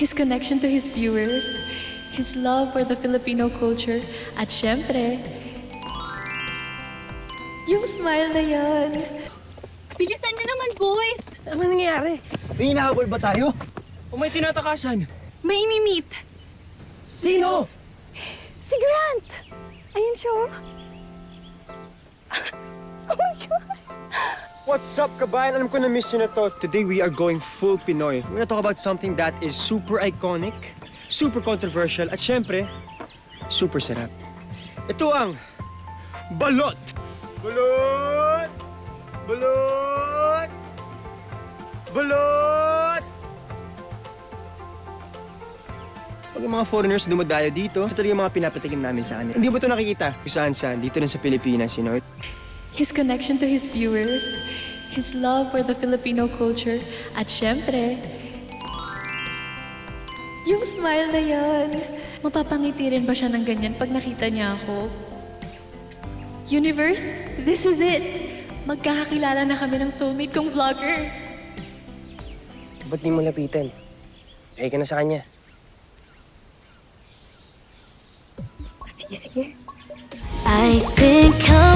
his connection to his viewers, his love for the Filipino culture, at syempre, yung smile na yan. Bilisan niyo naman, boys! Ano nangyayari? May hinahabol ba tayo? O may tinatakasan? May imi-meet. Sino? Si Grant! Ayun siya, oh. Oh my gosh! What's up, kabayan? Alam ko na-miss nyo na to. Today, we are going full Pinoy. We're gonna talk about something that is super iconic, super controversial, at syempre, super sarap. Ito ang balot! Balot! Balot! Balot! Pag yung mga foreigners dumadayo dito, ito talaga yung mga pinapatikim namin sa kanila. Hindi mo ito nakikita kung saan-saan, dito rin sa Pilipinas, you know? His connection to his viewers, his love for the Filipino culture, at syempre, yung smile na yan. Mapapangiti rin ba siya ng ganyan pag nakita niya ako? Universe, this is it! Magkakakilala na kami ng soulmate kong vlogger. Ba't di mo lapitan? Ay ka na sa kanya. Sige, sige. I think I'm